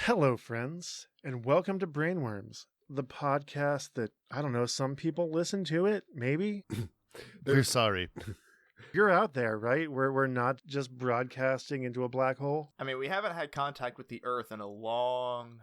Hello, friends, and welcome to Brainworms, the podcast that, I don't know, some people listen to it, maybe? We're sorry. You're out there, right? We're not just broadcasting into a black hole? I mean, we haven't had contact with the Earth in a long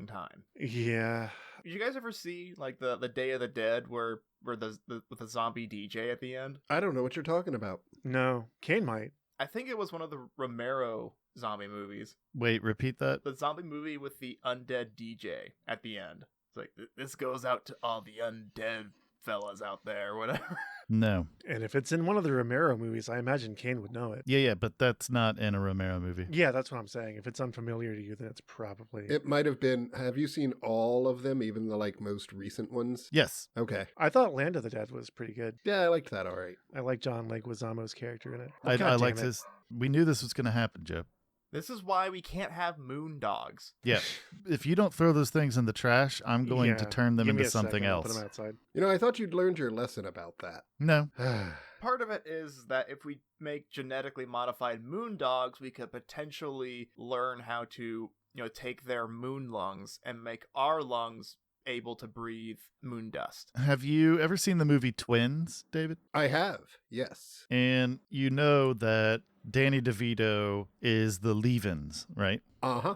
time. Yeah. Did you guys ever see, like, the Day of the Dead where with the zombie DJ at the end? I don't know what you're talking about. No. Kaine might. I think it was one of the Romero zombie movies. Wait, repeat that? The zombie movie with the undead DJ at the end. It's like, this goes out to all the undead fellas out there, whatever. No. And if it's in one of the Romero movies, I imagine Kaine would know it. Yeah, but that's not in a Romero movie. Yeah, that's what I'm saying. If it's unfamiliar to you, then it's probably... It might have been. Have you seen all of them, even the most recent ones? Yes. Okay. I thought Land of the Dead was pretty good. Yeah, I liked that all right. I like John Leguizamo's character in it. I God liked damn it. his. We knew this was going to happen, Joe. This is why we can't have moon dogs. Yeah. If you don't throw those things in the trash, I'm going to Yeah, turn them give me into a second, something I'll put else. them outside. You know, I thought you'd learned your lesson about that. No. Part of it is that if we make genetically modified moon dogs, we could potentially learn how to, take their moon lungs and make our lungs able to breathe moon dust. Have you ever seen the movie Twins, David? I have, yes. And you know that Danny DeVito is the Levens, right? Uh-huh.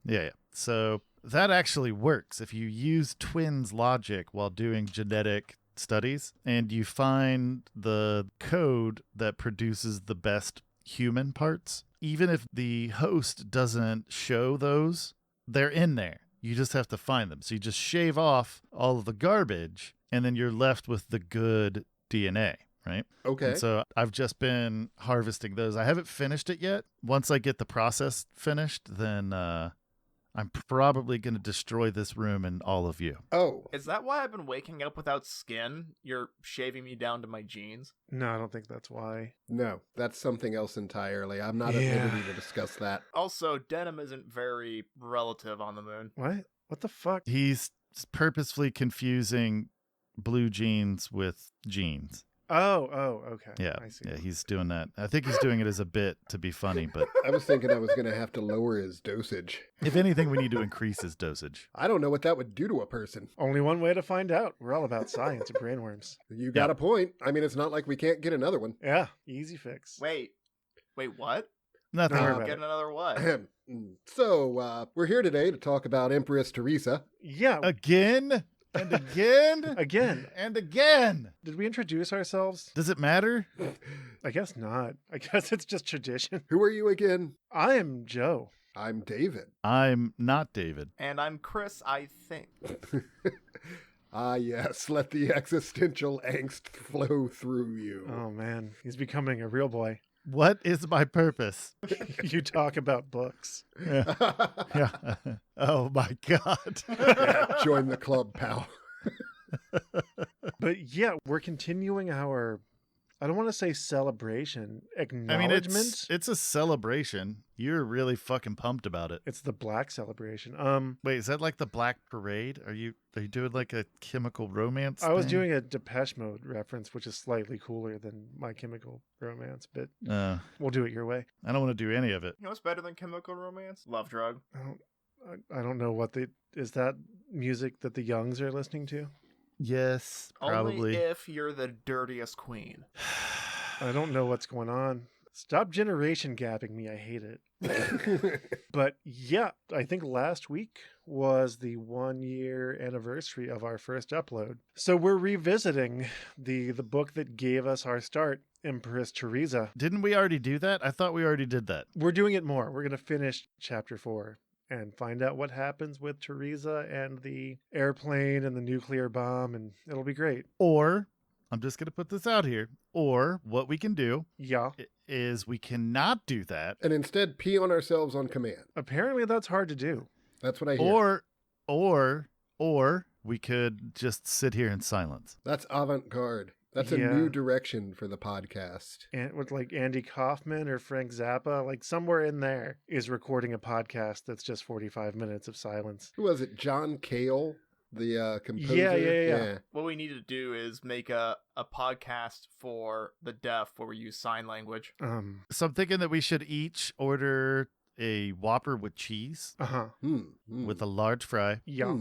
Yeah. So that actually works if you use twins logic while doing genetic studies and you find the code that produces the best human parts. Even if the host doesn't show those, they're in there. You just have to find them. So you just shave off all of the garbage and then you're left with the good DNA, right? Okay. And so I've just been harvesting those. I haven't finished it yet. Once I get the process finished, then I'm probably going to destroy this room and all of you. Oh. Is that why I've been waking up without skin? You're shaving me down to my jeans? No, I don't think that's why. No, that's something else entirely. I'm not at liberty to discuss that. Also, denim isn't very relative on the moon. What? What the fuck? He's purposefully confusing blue jeans with jeans. Oh, okay. Yeah, I see. yeah, he's doing that. I think he's doing it as a bit to be funny, but I was thinking I was going to have to lower his dosage. if anything, we need to increase his dosage. I don't know what that would do to a person. Only one way to find out. We're all about science and brainworms. You got a point. I mean, it's not like we can't get another one. Yeah, easy fix. Wait, what? Nothing. Don't worry about Get it. another what? So, we're here today to talk about Empress Teresa. Yeah, Again and again again. and again. Did we introduce ourselves? Does it matter? I guess not. I guess it's just tradition. Who are you again? I am Joe. I'm David. I'm not David. And I'm Chris, I think. Ah, yes, let the existential angst flow through you. Oh man, he's becoming a real boy. What is my purpose? You talk about books. Yeah. Yeah. Oh my God. Yeah, join the club, pal. But yeah, we're continuing our, I don't want to say celebration, I acknowledgement. mean, it's a celebration. You're really fucking pumped about it. It's the black celebration. Wait, is that like the Black Parade? Are you doing like a Chemical Romance? I was thing? doing a Depeche Mode reference, which is slightly cooler than My Chemical Romance, but we'll do it your way. I don't want to do any of it. You know what's better than Chemical Romance? Love Drug. I don't know what is that music that the Youngs are listening to? Yes, probably. Only if you're the dirtiest queen. I don't know what's going on. Stop generation gapping me. I hate it. But yeah, I think last week was the 1-year anniversary of our first upload. So we're revisiting the book that gave us our start, Empress Teresa. Didn't we already do that? I thought we already did that. We're doing it more. We're going to finish chapter 4 and find out what happens with Teresa and the airplane and the nuclear bomb, and it'll be great. Or, I'm just going to put this out here, or what we can do Yeah. is we cannot do that. And instead pee on ourselves on command. Apparently that's hard to do. That's what I hear. Or we could just sit here in silence. That's avant-garde. That's a Yeah. new direction for the podcast. And with like Andy Kaufman or Frank Zappa, like somewhere in there is recording a podcast that's just 45 minutes of silence. Who was it? John Cale, the composer? Yeah. What we need to do is make a podcast for the deaf where we use sign language. So I'm thinking that we should each order a Whopper with cheese, Uh-huh. with a large fry, Yeah.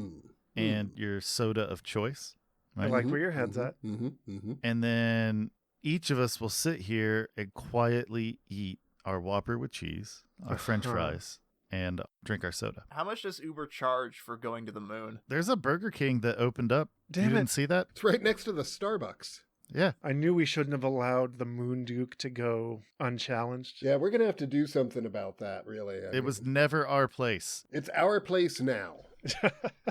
and your soda of choice. I Right? like where your head's at. And then each of us will sit here and quietly eat our Whopper with cheese, our French Uh-huh. fries, and drink our soda. How much does Uber charge for going to the moon? There's a Burger King that opened up. Damn You it. didn't see that? It's right next to the Starbucks. Yeah. I knew we shouldn't have allowed the Moon Duke to go unchallenged. Yeah, we're going to have to do something about that, really. It was never our place. It's our place now.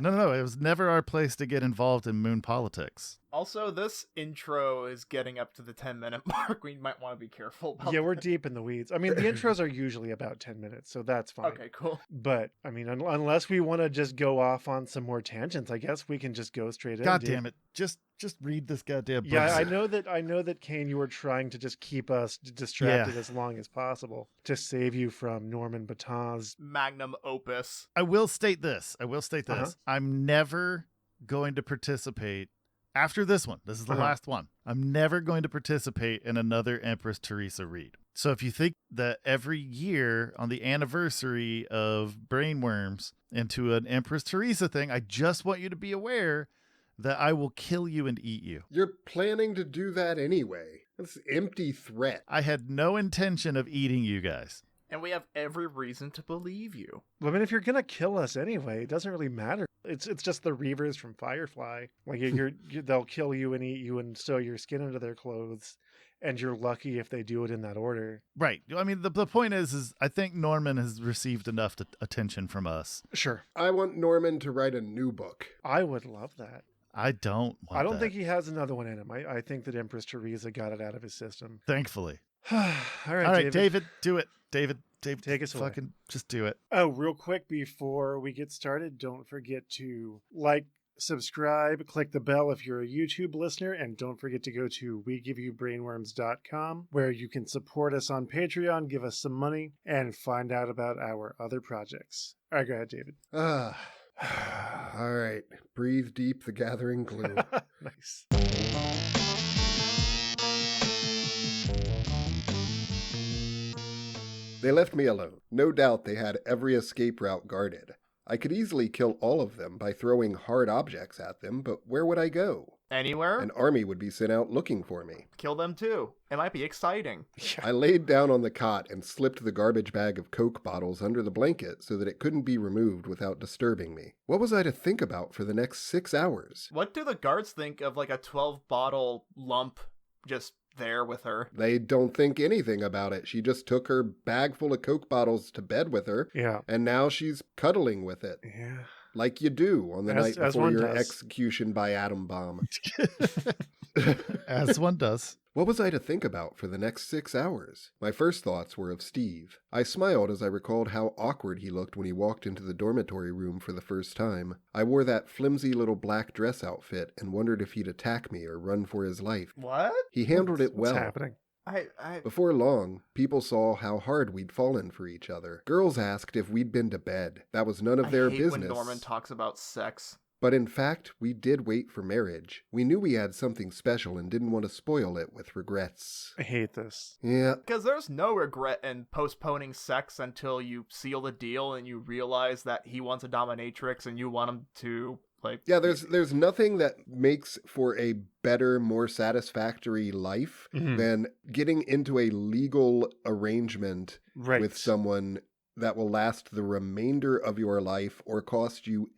No. It was never our place to get involved in moon politics. Also, this intro is getting up to the 10-minute mark. We might want to be careful about Yeah, we're that. deep in the weeds. I mean, the intros are usually about 10 minutes, so that's fine. Okay, cool. But, I mean, unless we want to just go off on some more tangents, I guess we can just go straight in. God dude. damn it. Just read this goddamn book. Yeah, I know that, Kaine, you were trying to just keep us distracted as long as possible to save you from Norman Baton's. Magnum opus. I will state this. Uh-huh. I'm never going to participate after this one. This is the Uh-huh. last one. I'm never going to participate in another Empress Teresa read. So if you think that every year on the anniversary of Brainworms into an Empress Teresa thing, I just want you to be aware that I will kill you and eat you. You're planning to do that anyway. That's an empty threat. I had no intention of eating you guys. And we have every reason to believe you. I mean, if you're gonna kill us anyway, it doesn't really matter. It's just the Reavers from Firefly. Like they'll kill you and eat you and sew your skin into their clothes, and you're lucky if they do it in that order. Right. I mean, the point is I think Norman has received enough attention from us. Sure, I want Norman to write a new book. I would love that. I don't want I don't that. think he has another one in him. I think that Empress Teresa got it out of his system. Thankfully. All right, David, do it. David, Take us away. fucking just do it. Oh, real quick before we get started, don't forget to like, subscribe, click the bell if you're a YouTube listener, and don't forget to go to WeGiveYouBrainworms.com where you can support us on Patreon, give us some money, and find out about our other projects. All right, go ahead, David. All right. Breathe deep the gathering gloom. Nice. They left me alone. No doubt they had every escape route guarded. I could easily kill all of them by throwing hard objects at them, but where would I go? Anywhere? An army would be sent out looking for me. Kill them too. It might be exciting. I laid down on the cot and slipped the garbage bag of Coke bottles under the blanket so that it couldn't be removed without disturbing me. What was I to think about for the next 6 hours? What do the guards think of like a 12-bottle lump just there with her? They don't think anything about it. She just took her bag full of Coke bottles to bed with her, Yeah. and now she's cuddling with it. Yeah. Like you do on the As night before one your does. execution by atom bomb. As one does. What was I to think about for the next 6 hours? My first thoughts were of Steve. I smiled as I recalled how awkward he looked when he walked into the dormitory room for the first time. I wore that flimsy little black dress outfit and wondered if he'd attack me or run for his life. What? He handled it What's well. happening? Before long, people saw how hard we'd fallen for each other. Girls asked if we'd been to bed. That was none of their hate business. when Norman talks about sex. But in fact, we did wait for marriage. We knew we had something special and didn't want to spoil it with regrets. I hate this. Yeah, Because there's no regret in postponing sex until you seal the deal and you realize that he wants a dominatrix and you want him to, like... yeah. There's nothing that makes for a better, more satisfactory life Mhm. than getting into a legal arrangement Right. with someone that will last the remainder of your life or cost you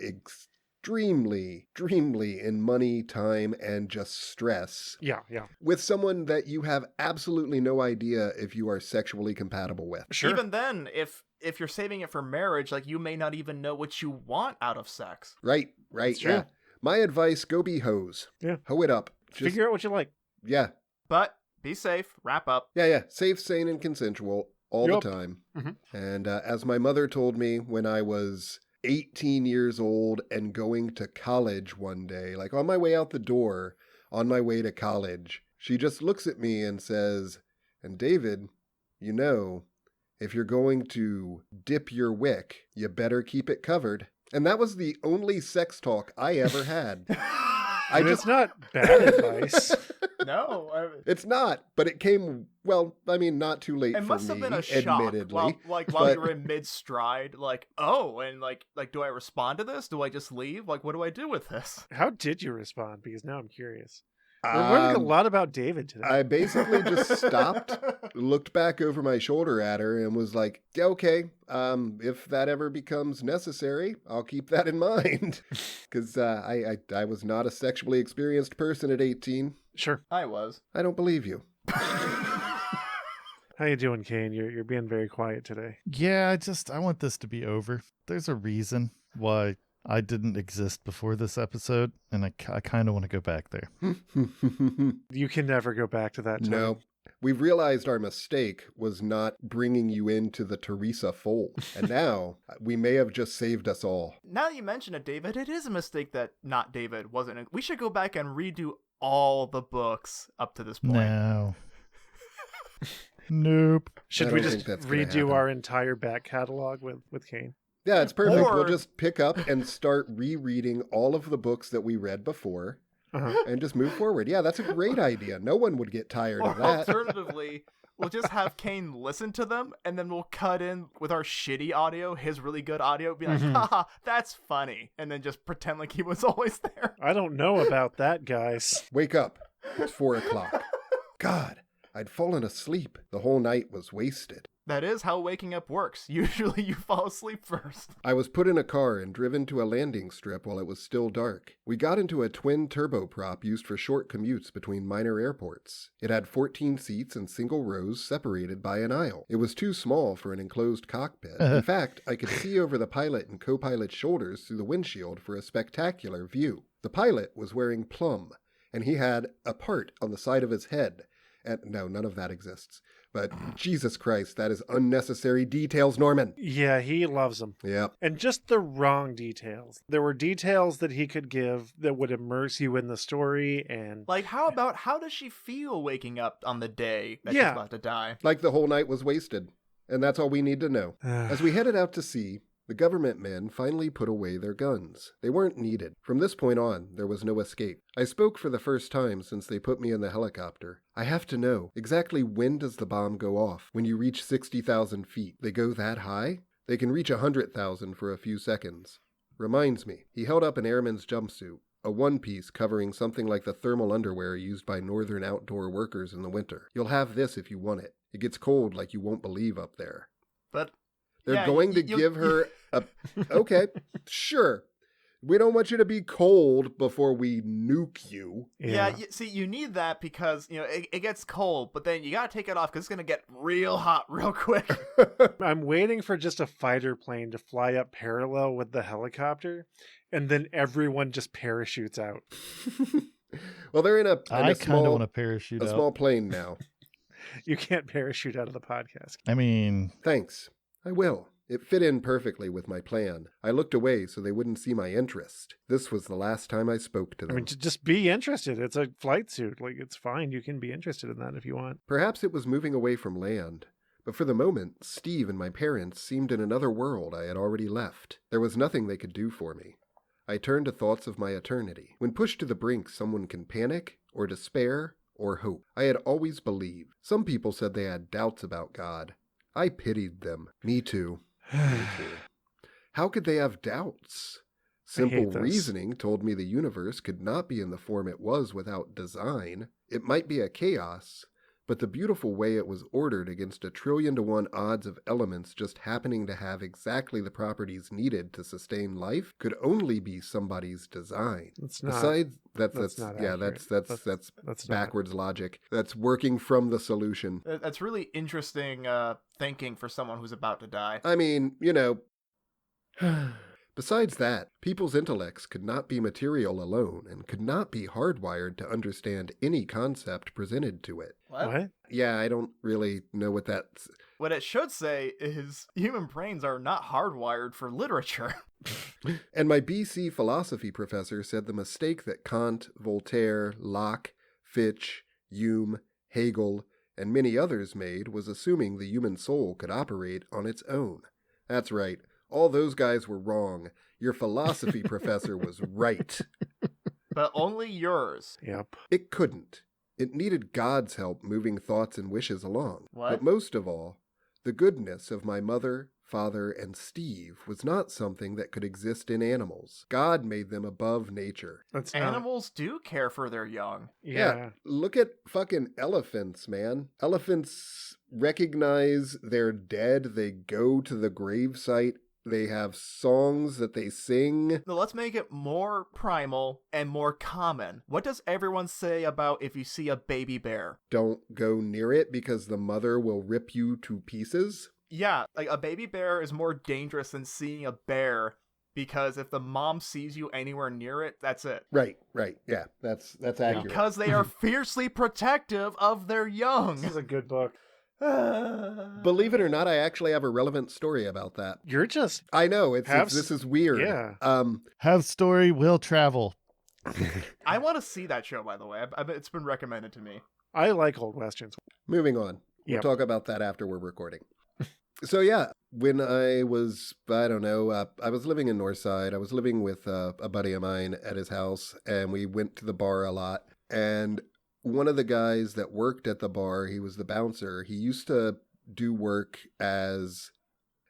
extremely in money, time, and just stress Yeah. with someone that you have absolutely no idea if you are sexually compatible with. Sure. Even then, if you're saving it for marriage, like, you may not even know what you want out of sex. Right, That's true. yeah. My advice, go be hoes. Yeah. Hoe it up. Just, Figure out what you like. yeah, But be safe. Wrap up. yeah. Safe, sane, and consensual all Yup. the time. Mhm. And as my mother told me when I was 18 years old and going to college one day, like on my way out the door, on my way to college, she just looks at me and says, "And David, you know, if you're going to dip your wick, you better keep it covered." And that was the only sex talk I ever had. I mean, it's not bad advice. No, It's not, but it came, well, I mean, not too late it for must me, have been a shock admittedly. while but- you were in mid stride. Like, oh, and like, do I respond to this? Do I just leave? Like, what do I do with this? How did you respond? Because now I'm curious. We're learning a lot about David today. I basically just stopped, looked back over my shoulder at her, and was like, "Yeah, okay, if that ever becomes necessary, I'll keep that in mind." Because I was not a sexually experienced person at 18. Sure. I was. I don't believe you. How you doing, Kaine? You're being very quiet today. Yeah, I want this to be over. There's a reason why I didn't exist before this episode, and I kind of want to go back there. You can never go back to that time. No. We've realized our mistake was not bringing you into the Teresa fold. And now we may have just saved us all. Now that you mention it, David, it is a mistake that not David wasn't. We should go back and redo all the books up to this point. No. Nope. Should I we don't just think that's gonna redo happen. our entire back catalog with Kaine? Yeah, it's perfect. Or- We'll just pick up and start rereading all of the books that we read before Uh-huh. and just move forward. Yeah, that's a great idea. No one would get tired Or of that. alternatively, we'll just have Kaine listen to them, and then we'll cut in with our shitty audio, his really good audio, be like, Mhm. haha, that's funny, and then just pretend like he was always there. I don't know about that, guys. Wake up. It's 4 o'clock. God, I'd fallen asleep. The whole night was wasted. That is how waking up works. Usually you fall asleep first. I was put in a car and driven to a landing strip while it was still dark. We got into a twin turboprop used for short commutes between minor airports. It had 14 seats and single rows separated by an aisle. It was too small for an enclosed cockpit. In fact, I could see over the pilot and co-pilot's shoulders through the windshield for a spectacular view. The pilot was wearing plum, and he had a part on the side of his head. And no, none of that exists. But Jesus Christ, that is unnecessary details, Norman. Yeah, he loves them. Yep. And just the wrong details. There were details that he could give that would immerse you in the story and Like, how does she feel waking up on the day that Yeah. she's about to die? Like the whole night was wasted. And that's all we need to know. As we headed out to sea, the government men finally put away their guns. They weren't needed. From this point on, there was no escape. I spoke for the first time since they put me in the helicopter. I have to know, exactly when does the bomb go off? When you reach 60,000 feet. They go that high? They can reach 100,000 for a few seconds. Reminds me, he held up an airman's jumpsuit, a one-piece covering something like the thermal underwear used by northern outdoor workers in the winter. You'll have this if you want it. It gets cold like you won't believe up there. But They're yeah, going to you- give her a... Okay, sure. We don't want you to be cold before we nuke you. yeah, see, you need that because, it gets cold, but then you gotta take it off because it's gonna get real hot real quick. I'm waiting for just a fighter plane to fly up parallel with the helicopter, and then everyone just parachutes out. Well, they're in a I kind of small, want to parachute a out. small plane now. You can't parachute out of the podcast. I mean, Thanks. I will. It fit in perfectly with my plan. I looked away so they wouldn't see my interest. This was the last time I spoke to I them. mean, just be interested. It's a flight suit. Like, it's fine. You can be interested in that if you want. Perhaps it was moving away from land. But for the moment, Steve and my parents seemed in another world I had already left. There was nothing they could do for me. I turned to thoughts of my eternity. When pushed to the brink, someone can panic, or despair, or hope. I had always believed. Some people said they had doubts about God. I pitied them. Me too. Me too. How could they have doubts? Simple hate this. reasoning told me the universe could not be in the form it was without design. It might be a chaos, but the beautiful way it was ordered against 1,000,000,000 to 1 odds of elements just happening to have exactly the properties needed to sustain life could only be somebody's design. It's not. Besides, that's not yeah, accurate. that's That's not. backwards logic. That's working from the solution. That's really interesting thinking for someone who's about to die. I mean, Besides that, people's intellects could not be material alone and could not be hardwired to understand any concept presented to it. What? Yeah, I don't really know what that's... What it should say is human brains are not hardwired for literature. And my BC philosophy professor said the mistake that Kant, Voltaire, Locke, Fichte, Hume, Hegel, and many others made was assuming the human soul could operate on its own. That's right. All those guys were wrong. Your philosophy professor was right. But only yours. Yep. It couldn't. It needed God's help moving thoughts and wishes along. What? But most of all, the goodness of my mother, father, and Steve was not something that could exist in animals. God made them above nature. That's not. Animals do care for their young. Yeah. Look at fucking elephants, man. Elephants recognize their dead. They go to the gravesite. They have songs that they sing. Now let's make it more primal and more common. What does everyone say about if you see a baby bear? Don't go near it because the mother will rip you to pieces. Yeah, like a baby bear is more dangerous than seeing a bear because if the mom sees you anywhere near it, that's it. Right. Yeah, that's accurate. Because they are fiercely protective of their young. This is a good book. Believe it or not, I actually have a relevant story about that. You're just. I know this is weird. Yeah. Have story, will travel. I want to see that show, by the way. It's been recommended to me. I like old westerns. Moving on. We'll Yep. talk about that after we're recording. So yeah, when I was, I don't know, I was living in Northside. I was living with a buddy of mine at his house, and we went to the bar a lot. And one of the guys that worked at the bar, he was the bouncer. He used to do work as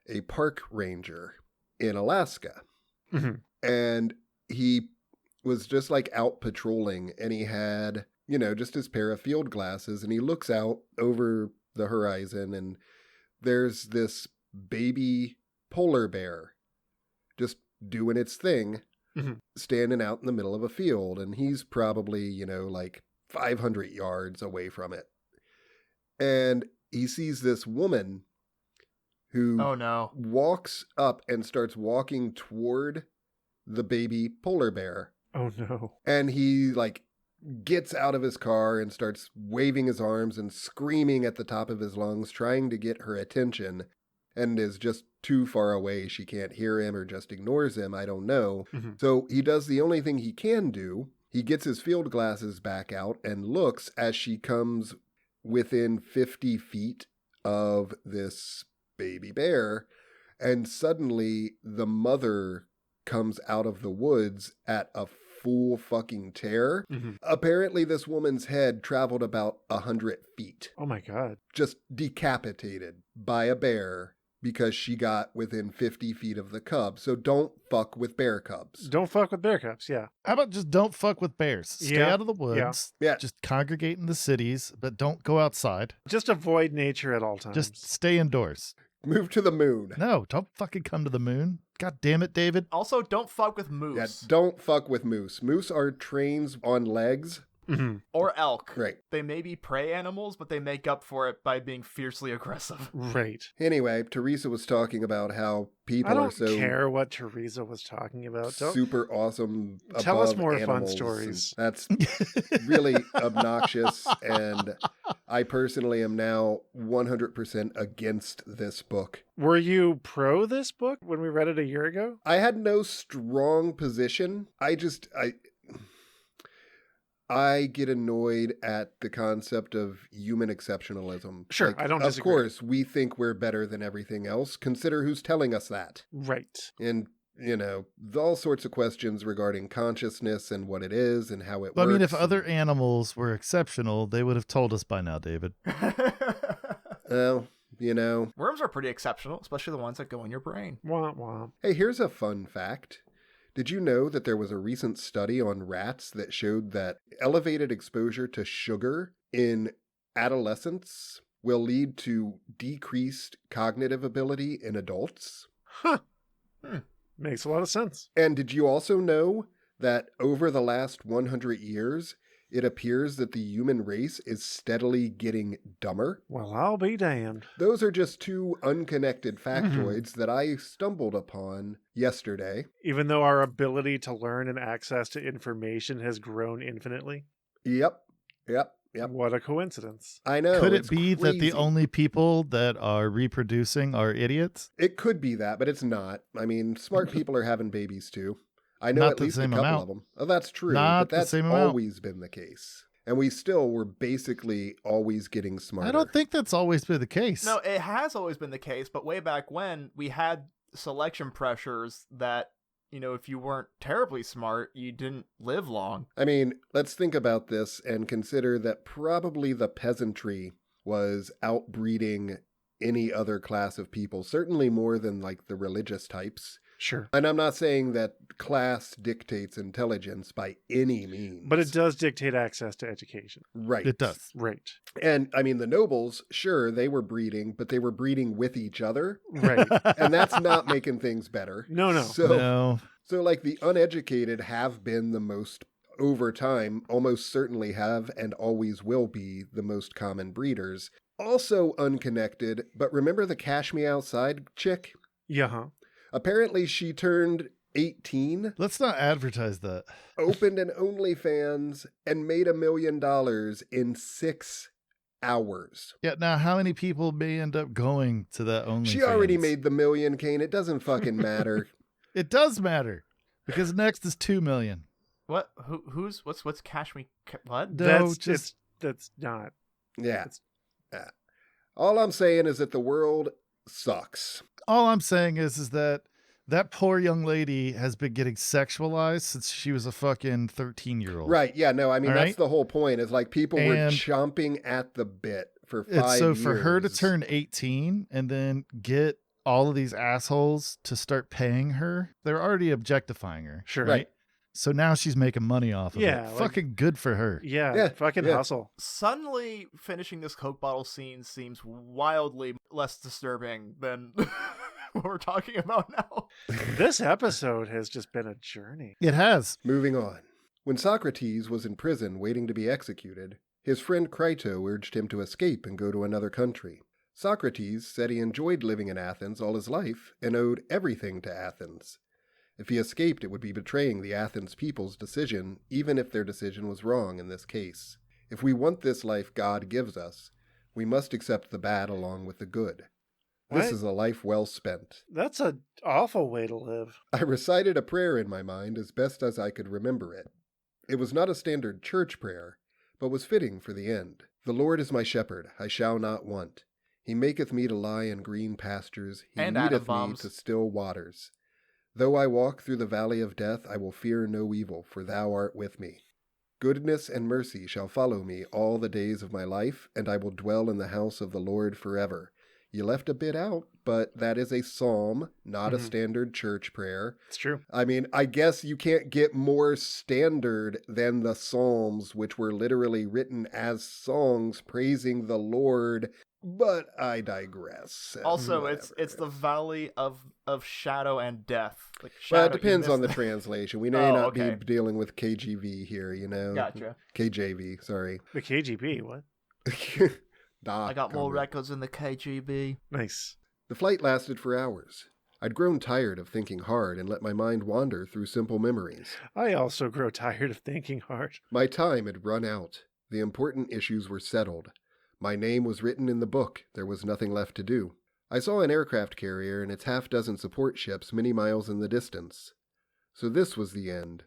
a park ranger in Alaska. Mhm. And he was just like out patrolling, and he had, just his pair of field glasses, and he looks out over the horizon, and there's this baby polar bear just doing its thing, Mhm. standing out in the middle of a field, and he's probably, like 500 yards away from it. And he sees this woman who Oh no. walks up and starts walking toward the baby polar bear. Oh no. And he gets out of his car and starts waving his arms and screaming at the top of his lungs, trying to get her attention, and is just too far away. She can't hear him or just ignores him. I don't know. Mhm. So he does the only thing he can do. He gets his field glasses back out and looks as she comes within 50 feet of this baby bear. And suddenly the mother comes out of the woods at a full fucking tear. Mhm. Apparently this woman's head traveled about 100 feet, Oh my God. just decapitated by a bear because she got within 50 feet of the cub. So don't fuck with bear cubs. Don't fuck with bear cubs. Yeah. How about just don't fuck with bears? Stay Yeah, out of the woods. yeah. Just congregate in the cities, but don't go outside. Just avoid nature at all times. Just stay indoors. Move to the moon. No, don't fucking come to the moon. God damn it, David. Also, don't fuck with Yeah, moose don't fuck with moose. Moose are trains on legs. Mhm. or elk. Right. They may be prey animals, but they make up for it by being fiercely aggressive. Right. Anyway, Teresa was talking about how people I are don't so care what Teresa was talking about. Don't. super awesome. Tell us above more fun animals, stories. and That's really obnoxious, and I personally am now 100% against this book. Were you pro this book when we read it a year ago? I had no strong position. I get annoyed at the concept of human exceptionalism. Sure, I don't Of disagree. course, we think we're better than everything else. Consider who's telling us that. Right. And, all sorts of questions regarding consciousness and what it is and how it But I works. mean, if other animals were exceptional, they would have told us by now, David. Well, Worms are pretty exceptional, especially the ones that go in your brain. Wah wah. hey, here's a fun fact. Did you know that there was a recent study on rats that showed that elevated exposure to sugar in adolescence will lead to decreased cognitive ability in adults? Huh. Makes a lot of sense. And did you also know that over the last 100 years, it appears that the human race is steadily getting dumber? Well, I'll be damned. Those are just two unconnected factoids that I stumbled upon yesterday. Even though our ability to learn and access to information has grown infinitely. Yep. What a coincidence. I know. Could it it's be that the crazy. only people that are reproducing are idiots? It could be that, but it's not. I mean, smart people are having babies too. I know Not at the least a same couple amount. of them. Oh, that's true. Not but the that's same amount. always been the case. And we still were basically always getting smarter. I don't think that's always been the case. No, it has always been the case, but way back when, we had selection pressures that if you weren't terribly smart, you didn't live long. I mean, let's think about this and consider that probably the peasantry was outbreeding any other class of people, certainly more than like the religious types. Sure. And I'm not saying that class dictates intelligence by any means. But it does dictate access to education. Right. It does. Right. And I mean, the nobles, sure, they were breeding, but they were breeding with each other. Right. And that's not making things better. No. No. So like the uneducated have been the most, over time, almost certainly have and always will be the most common breeders. Also unconnected, but remember the Cash Me Outside chick? Yeah. Huh. Apparently she turned 18, Let's not advertise that. opened an OnlyFans, and made $1 million in 6 hours. Yeah, now how many people may end up going to that OnlyFans? She already made the $1 million, Kaine. It doesn't fucking matter. It does matter because next is 2 million. What? What's Cash Me? What? No, That's not. Yeah. All I'm saying is that the world sucks. All I'm saying is that poor young lady has been getting sexualized since she was a fucking 13-year-old. Right. Yeah. No, I mean, All that's right? the whole point is like people were And chomping at the bit for 5 It's so years. for her to turn 18 and then get all of these assholes to start paying her, they're already objectifying her. Sure. Right. So now she's making money off of Yeah, it. like- Fucking good for her. Yeah. Yeah, Fucking yeah. hustle. Suddenly, finishing this Coke bottle scene seems wildly less disturbing than what we're talking about now. This episode has just been a journey. It has. Moving on. When Socrates was in prison waiting to be executed, his friend Crito urged him to escape and go to another country. Socrates said he enjoyed living in Athens all his life and owed everything to Athens. If he escaped, it would be betraying the Athens people's decision, even if their decision was wrong in this case. If we want this life God gives us, we must accept the bad along with the good. This What? is a life well spent. That's an awful way to live. I recited a prayer in my mind as best as I could remember it. It was not a standard church prayer, but was fitting for the end. The Lord is my shepherd, I shall not want. He maketh me to lie in green pastures, he And atom leadeth me bombs. to still waters. Though I walk through the valley of death, I will fear no evil, for thou art with me. Goodness and mercy shall follow me all the days of my life, and I will dwell in the house of the Lord forever. You left a bit out, but that is a psalm, not a Mhm. standard church prayer. It's true. I mean, I guess you can't get more standard than the Psalms, which were literally written as songs praising the Lord, but I digress. Also, it's Whatever. the valley of shadow and death. Like Well, shadow, it depends you on the missed- translation. We may Oh, not okay. be dealing with KGV here, you know? Gotcha. KJV, sorry. The KGB. What? I got more records in the KGB. Nice. The flight lasted for hours. I'd grown tired of thinking hard and let my mind wander through simple memories. I also grow tired of thinking hard. My time had run out. The important issues were settled. My name was written in the book. There was nothing left to do. I saw an aircraft carrier and its half-dozen support ships many miles in the distance. So this was the end.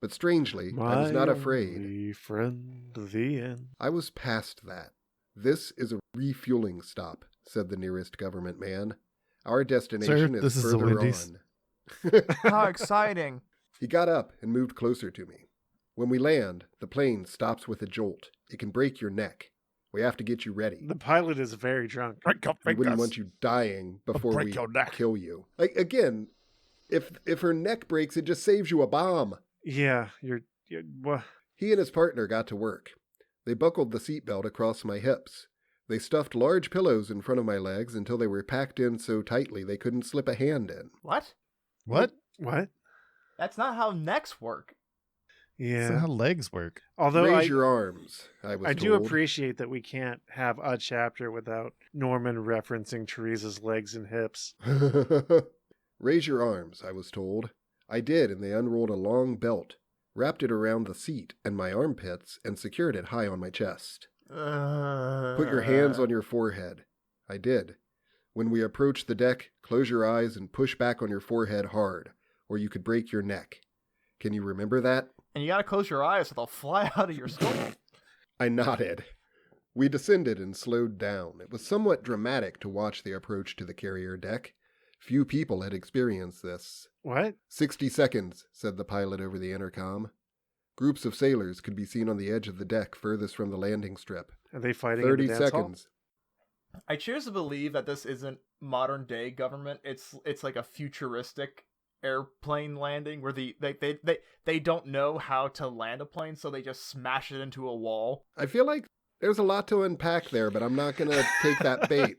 But strangely, I was not afraid. only friend, the end. I was past that. This is a refueling stop, said the nearest government man. Our destination Sir, is this is the further Wendy's. on. How exciting! He got up and moved closer to me. When we land, the plane stops with a jolt. It can break your neck. We have to get you ready. The pilot is very drunk. We wouldn't want you dying before break we your neck. kill you. Like, again, if her neck breaks, it just saves you a bomb. Yeah, you're well, He and his partner got to work. They buckled the seatbelt across my hips. They stuffed large pillows in front of my legs until they were packed in so tightly they couldn't slip a hand in. What? What? what? That's not how necks work. Yeah. That's how legs work. Although Raise your arms, I was I do told. appreciate that we can't have a chapter without Norman referencing Teresa's legs and hips. Raise your arms, I was told. I did, and they unrolled a long belt, wrapped it around the seat and my armpits, and secured it high on my chest. Put your hands on your forehead. I did. When we approach the deck, close your eyes and push back on your forehead hard, or you could break your neck. Can you remember that? And you gotta close your eyes so they'll fly out of your skull. I nodded. We descended and slowed down. It was somewhat dramatic to watch the approach to the carrier deck. Few people had experienced this. What? 60 seconds, said the pilot over the intercom. Groups of sailors could be seen on the edge of the deck furthest from the landing strip. Are they fighting in 30 the dance hall? seconds. I choose to believe that this isn't modern day government. It's like a futuristic airplane landing where they don't know how to land a plane, so they just smash it into a wall. I feel like there's a lot to unpack there, but I'm not going to take that bait.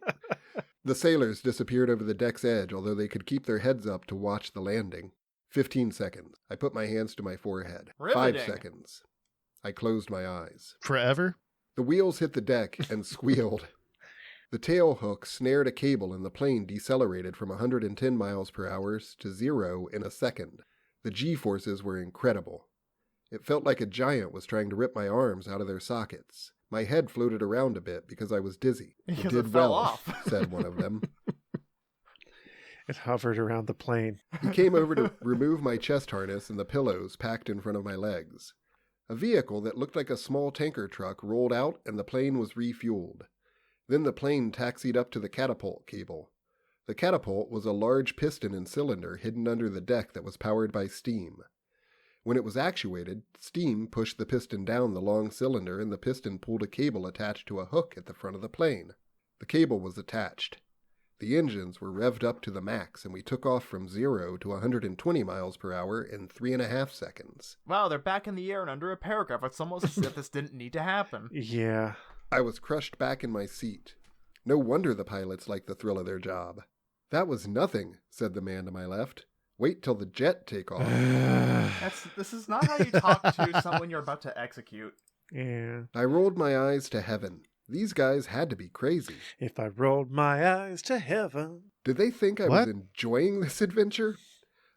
The sailors disappeared over the deck's edge, although they could keep their heads up to watch the landing. 15 seconds. I put my hands to my forehead. Riveting. 5 seconds. I closed my eyes. Forever? The wheels hit the deck and squealed. The tail hook snared a cable and the plane decelerated from 110 miles per hour to 0 in a second. The G-forces were incredible. It felt like a giant was trying to rip my arms out of their sockets. My head floated around a bit because I was dizzy. Because It it did fell well, off. said one of them. It hovered around the plane. He came over to remove my chest harness and the pillows packed in front of my legs. A vehicle that looked like a small tanker truck rolled out and the plane was refueled. Then the plane taxied up to the catapult cable. The catapult was a large piston and cylinder hidden under the deck that was powered by steam. When it was actuated, steam pushed the piston down the long cylinder and the piston pulled a cable attached to a hook at the front of the plane. The cable was attached. The engines were revved up to the max and we took off from 0 to 120 miles per hour in 3.5 seconds. Wow, they're back in the air and under a paragraph. It's almost as if this didn't need to happen. Yeah. I was crushed back in my seat. No wonder the pilots liked the thrill of their job. That was nothing, said the man to my left. Wait till the jet take off. This is not how you talk to someone you're about to execute. Yeah. I rolled my eyes to heaven. These guys had to be crazy. If I rolled my eyes to heaven. Did they think I was enjoying this adventure?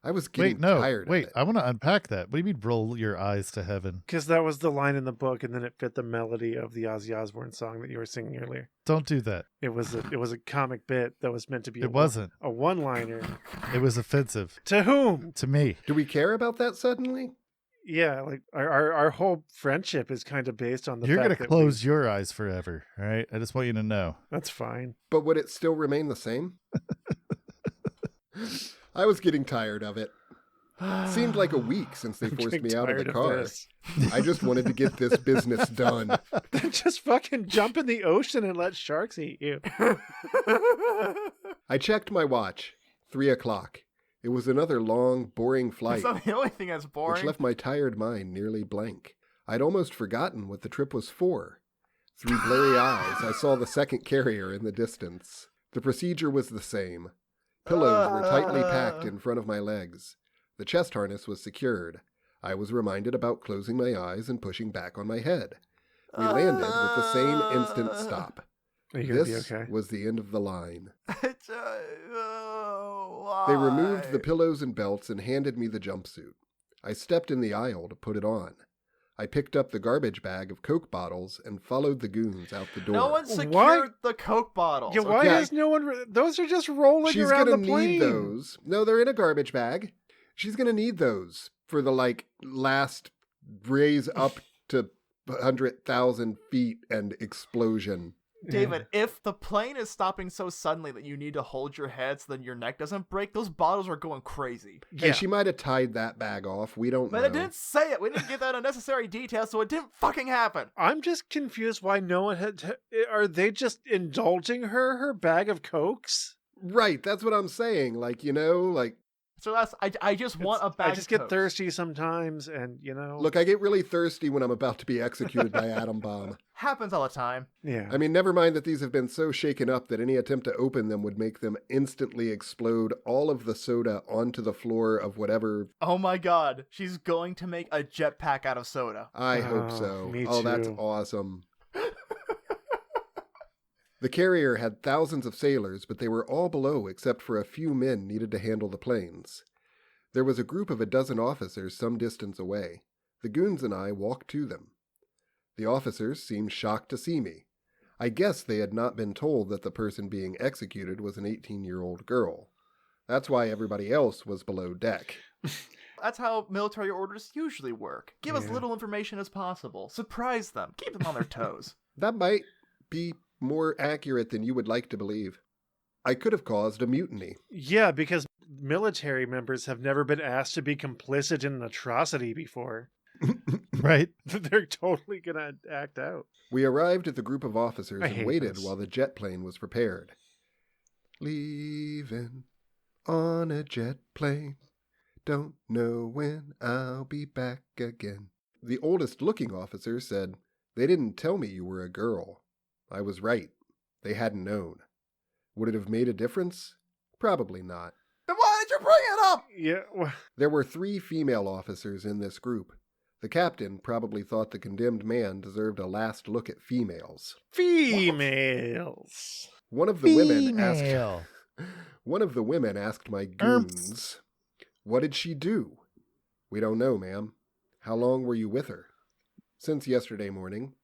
I was getting tired of it. I want to unpack that. What do you mean roll your eyes to heaven? Because that was the line in the book, and then it fit the melody of the Ozzy Osbourne song that you were singing earlier. Don't do that. It was a comic bit that was meant to be It wasn't. a one-liner. It was offensive. To whom? To me. Do we care about that suddenly? Yeah, like our whole friendship is kind of based on the You're fact going to that close your eyes forever, all right? I just want you to know. That's fine. But would it still remain the same? I was getting tired of it. Seemed like a week since they I'm forced getting me out of the tired car. this. I just wanted to get this business done. Just fucking jump in the ocean and let sharks eat you. I checked my watch. 3 o'clock. It was another long, boring flight, It's not the only thing that's which boring. left my tired mind nearly blank. I'd almost forgotten what the trip was for. Through blurry eyes, I saw the second carrier in the distance. The procedure was the same. Pillows were tightly packed in front of my legs. The chest harness was secured. I was reminded about closing my eyes and pushing back on my head. We landed with the same instant stop. Are you gonna This be okay? was the end of the line. Why? They removed the pillows and belts and handed me the jumpsuit. I stepped in the aisle to put it on. I picked up the garbage bag of Coke bottles and followed the goons out the door. No one secured What? the Coke bottles. Yeah, why Okay. has no one? Those are just rolling She's around gonna the plane. need those. No, they're in a garbage bag. She's gonna need those for the last raise up to 100,000 feet and explosion. David, if the plane is stopping so suddenly that you need to hold your head so then your neck doesn't break, those bottles are going crazy. Yeah. And she might have tied that bag off. We don't But know. it didn't say it. We didn't give that unnecessary detail, so it didn't fucking happen. I'm just confused why no one had. Are they just indulging her bag of Cokes? Right, that's what I'm saying. So I just want a bag. I just of get Cokes. thirsty sometimes, and look, I get really thirsty when I'm about to be executed by atom bomb. Happens all the time. yeah. I mean, never mind that these have been so shaken up that any attempt to open them would make them instantly explode all of the soda onto the floor of whatever. Oh my god, she's going to make a jetpack out of soda. I hope Oh, so. me Oh, that's too. awesome. The carrier had thousands of sailors, but they were all below except for a few men needed to handle the planes. There was a group of a dozen officers some distance away. The goons and I walked to them. The officers seemed shocked to see me. I guess they had not been told that the person being executed was an 18-year-old girl. That's why everybody else was below deck. That's how military orders usually work. Give as Yeah. little information as possible. Surprise them. Keep them on their toes. That might be more accurate than you would like to believe. I could have caused a mutiny. Yeah, because military members have never been asked to be complicit in an atrocity before. Right? They're totally gonna act out. We arrived at the group of officers I and hate waited this. while the jet plane was prepared. Leaving on a jet plane. Don't know when I'll be back again. The oldest looking officer said, "They didn't tell me you were a girl." I was right. They hadn't known. Would it have made a difference? Probably not. Then why did you bring it up? Yeah, There were 3 female officers in this group. The captain probably thought the condemned man deserved a last look at females. females. One of the Female. women asked my goons, "What did she do?" "We don't know, ma'am." "How long were you with her?" "Since yesterday morning."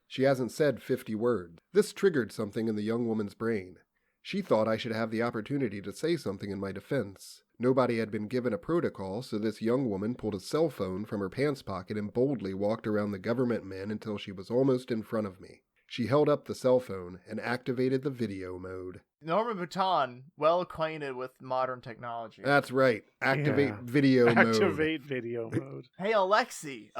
"She hasn't said 50 words." This triggered something in the young woman's brain. She thought I should have the opportunity to say something in my defense. Nobody had been given a protocol, so this young woman pulled a cell phone from her pants pocket and boldly walked around the government men until she was almost in front of me. She held up the cell phone and activated the video mode. Norman Bouton, well acquainted with modern technology. That's right. Activate Yeah. video mode. Activate video mode. Hey, Alexi,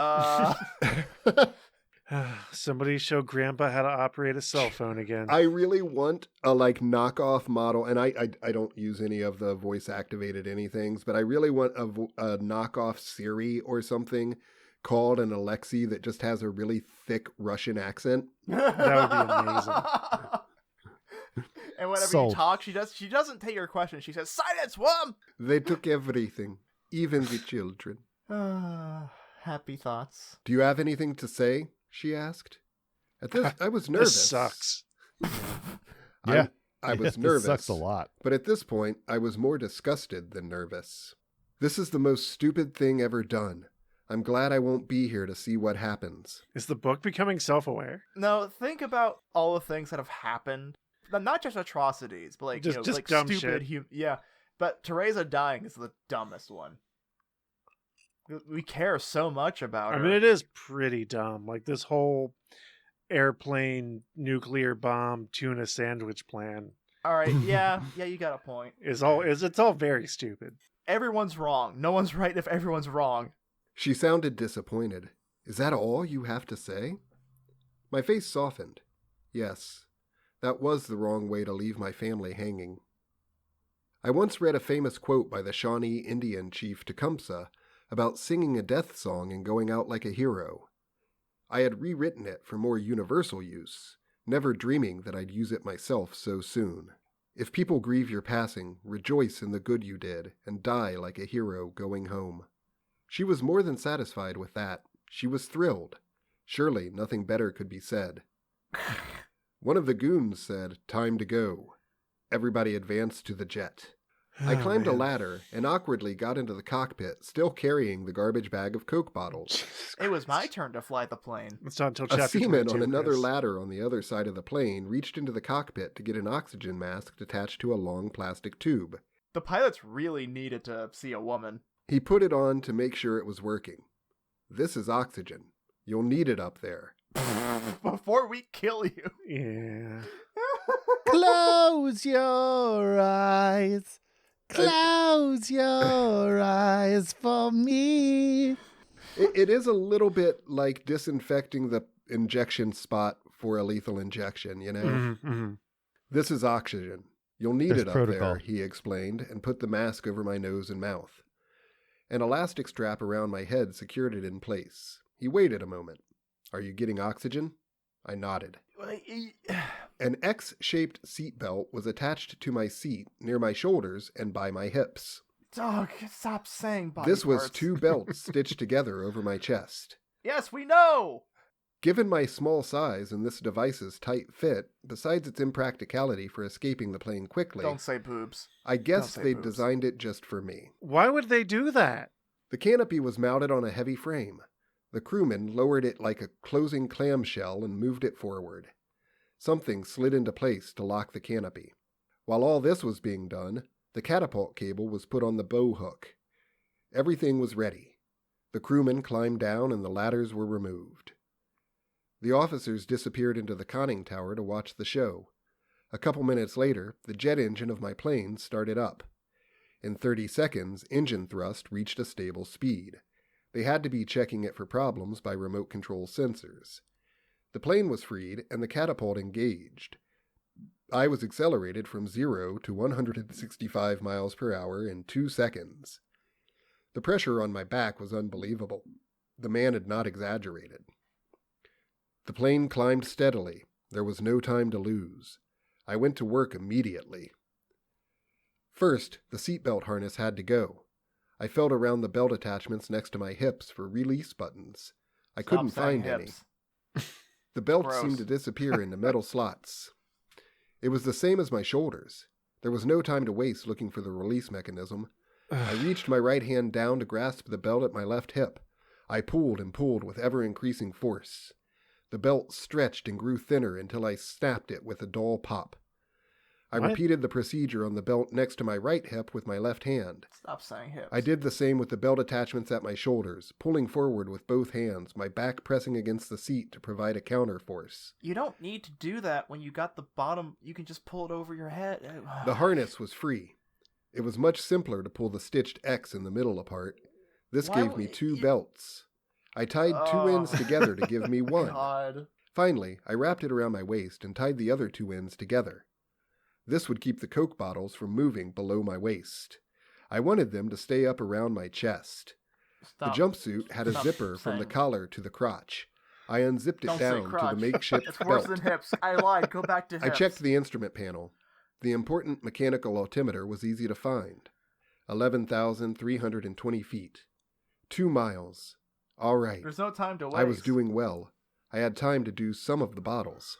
Somebody show Grandpa how to operate a cell phone again. I really want a knockoff model, and I don't use any of the voice activated anythings, but I really want a knockoff Siri or something called an Alexi that just has a really thick Russian accent. That would be amazing. And whenever Sold. you talk, she doesn't take your question. She says, "Silence, worm!" They took everything, even the children. Happy thoughts. "Do you have anything to say?" she asked. At this, I was nervous. This sucks. Yeah. I was This nervous. sucks a lot. But at this point, I was more disgusted than nervous. "This is the most stupid thing ever done. I'm glad I won't be here to see what happens." Is the book becoming self-aware? No, think about all the things that have happened. Not just atrocities, but Just dumb stupid. shit. Yeah, but Teresa dying is the dumbest one. We care so much about I her. mean, it is pretty dumb. Like this whole airplane, nuclear bomb, tuna sandwich plan All right, yeah, you got a point. it's all very stupid. Everyone's wrong. No one's right if everyone's wrong. She sounded disappointed. "Is that all you have to say?" My face softened. Yes, that was the wrong way to leave my family hanging. I once read a famous quote by the Shawnee Indian chief Tecumseh about singing a death song and going out like a hero. I had rewritten it for more universal use, never dreaming that I'd use it myself so soon. "If people grieve your passing, rejoice in the good you did, and die like a hero going home." She was more than satisfied with that. She was thrilled. Surely nothing better could be said. One of the goons said, "Time to go." Everybody advanced to the jet. I climbed a man. ladder and awkwardly got into the cockpit, still carrying the garbage bag of Coke bottles. Jesus It was my Christ. turn to fly the plane. It's not until A chapter seaman 22, on another Chris. ladder on the other side of the plane reached into the cockpit to get an oxygen mask attached to a long plastic tube. The pilots really needed to see a woman. He put it on to make sure it was working. "This is oxygen. You'll need it up there." Before we kill you. Yeah. Close your eyes. Close your eyes for me. It is a little bit like disinfecting the injection spot for a lethal injection, you know? Mhm, mhm. "This is oxygen. You'll need There's it up protocol. there," he explained, and put the mask over my nose and mouth. An elastic strap around my head secured it in place. He waited a moment. "Are you getting oxygen?" I nodded. An X-shaped seat belt was attached to my seat near my shoulders and by my hips. Dog, stop saying body This was parts. 2 belts stitched together over my chest. Yes, we know! Given my small size and this device's tight fit, besides its impracticality for escaping the plane quickly, Don't say boobs. I guess say they'd boobs. designed it just for me. Why would they do that? The canopy was mounted on a heavy frame. The crewman lowered it like a closing clamshell and moved it forward. Something slid into place to lock the canopy. While all this was being done, the catapult cable was put on the bow hook. Everything was ready. The crewmen climbed down and the ladders were removed. The officers disappeared into the conning tower to watch the show. A couple minutes later, the jet engine of my plane started up. In 30 seconds, engine thrust reached a stable speed. They had to be checking it for problems by remote control sensors. The plane was freed and the catapult engaged. I was accelerated from 0 to 165 miles per hour in 2 seconds. The pressure on my back was unbelievable. The man had not exaggerated. The plane climbed steadily. There was no time to lose. I went to work immediately. First, the seatbelt harness had to go. I felt around the belt attachments next to my hips for release buttons. I couldn't find any. The belts Gross. seemed to disappear into metal slots. It was the same as my shoulders. There was no time to waste looking for the release mechanism. I reached my right hand down to grasp the belt at my left hip. I pulled and pulled with ever-increasing force. The belt stretched and grew thinner until I snapped it with a dull pop. I What? repeated the procedure on the belt next to my right hip with my left hand. Stop saying hips. I did the same with the belt attachments at my shoulders, pulling forward with both hands, my back pressing against the seat to provide a counterforce. You don't need to do that when you got the bottom. You can just pull it over your head. The harness was free. It was much simpler to pull the stitched X in the middle apart. This Why gave me would 2 you- belts. I tied 2 ends together to give me 1. God. Finally, I wrapped it around my waist and tied the other 2 ends together. This would keep the Coke bottles from moving below my waist. I wanted them to stay up around my chest. Stop. The jumpsuit had a Stop zipper from the saying- collar to the crotch. I unzipped it Don't say down to crotch. the makeshift It's worse belt. than hips. I lied. Go back to hips. I checked the instrument panel. The important mechanical altimeter was easy to find. 11,320 feet. 2 miles. All right. There's no time to waste. I was doing well. I had time to do some of the bottles.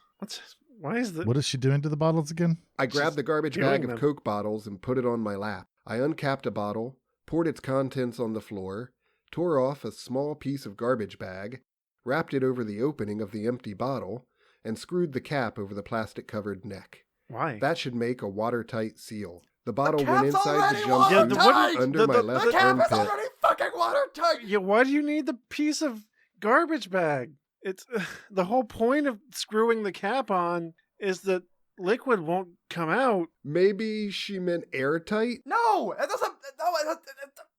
Why is the What is she doing to the bottles again? I grabbed Just the garbage doing bag them. of Coke bottles and put it on my lap. I uncapped a bottle, poured its contents on the floor, tore off a small piece of garbage bag, wrapped it over the opening of the empty bottle, and screwed the cap over the plastic-covered neck. why? That should make a watertight seal. The bottle cap's went inside the already jumpsuit Yeah, the wooden- under the- my the- left The cap is armpit. already fucking watertight. Yeah, why do you need the piece of garbage bag? It's the whole point of screwing the cap on is that liquid won't come out. Maybe she meant airtight? No, it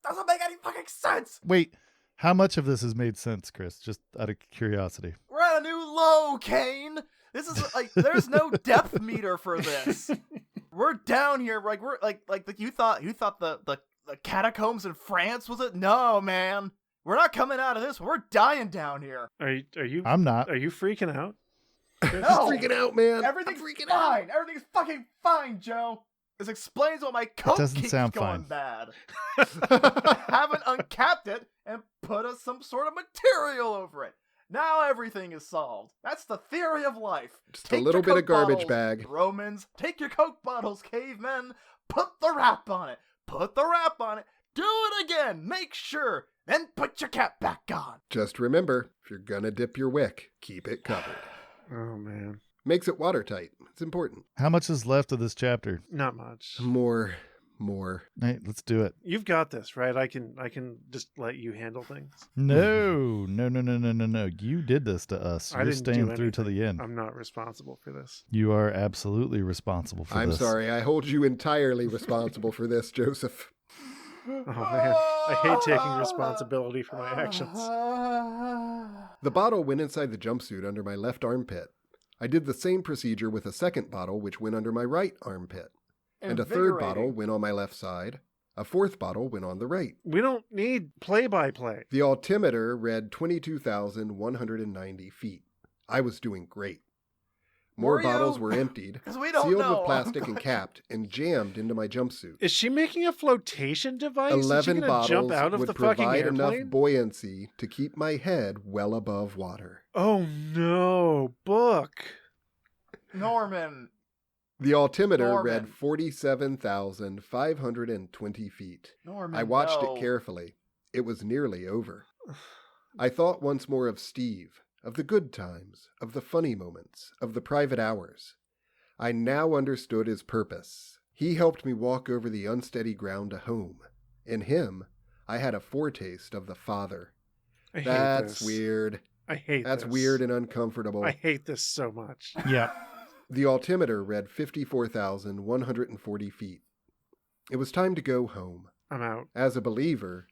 doesn't make any fucking sense. Wait, how much of this has made sense, Chris? Just out of curiosity. We're at a new low, Kaine. This is like there's no depth meter for this. We're down here like we're like you thought the catacombs in France was it? No, man. We're not coming out of this. We're dying down here. Are you I'm not. are you freaking out? I'm No. freaking out, man. Everything's I'm freaking fine. out. Everything's fucking fine, Joe. This explains why my coke doesn't keeps sound going fine. bad. I haven't uncapped it and put some sort of material over it. Now everything is solved. That's the theory of life. Just a Take little your bit of Coke garbage bottles, bag. Romans, take your Coke bottles, cavemen. Put the wrap on it. Put the wrap on it. Do it again. Make sure. Then put your cap back on. Just remember, if you're gonna dip your wick, keep it covered. Oh man, Makes it watertight. It's important. How much is left of this chapter? not much. More. Hey, let's do it. You've got this, right? I can just let you handle things. No. You did this to us. I You're didn't do staying through to anything. the end. I'm not responsible for this. You are absolutely responsible for I'm this. sorry. I hold you entirely responsible for this, Joseph. Oh man, I hate taking responsibility for my actions. The bottle went inside the jumpsuit under my left armpit. I did the same procedure with a second bottle, which went under my right armpit. And a third bottle went on my left side. A fourth bottle went on the right. We don't need play-by-play. The altimeter read 22,190 feet. I was doing great. More Were you? bottles were emptied, 'Cause we don't sealed know. with plastic and capped, and jammed into my jumpsuit. Is she making a flotation device? Is she 11 gonna bottles jump out of would the fucking provide enough airplane? buoyancy to keep my head well above water. Oh no, book. Norman. The altimeter Norman. read 47,520 feet. Norman. I watched no. it carefully. It was nearly over. I thought once more of Steve, of the good times, of the funny moments, of the private hours. I now understood his purpose. He helped me walk over the unsteady ground to home. In him, I had a foretaste of the Father. I hate That's this. weird. I hate That's this. weird and uncomfortable. I hate this so much. Yeah. The altimeter read 54,140 feet. It was time to go home. I'm out. As a believer,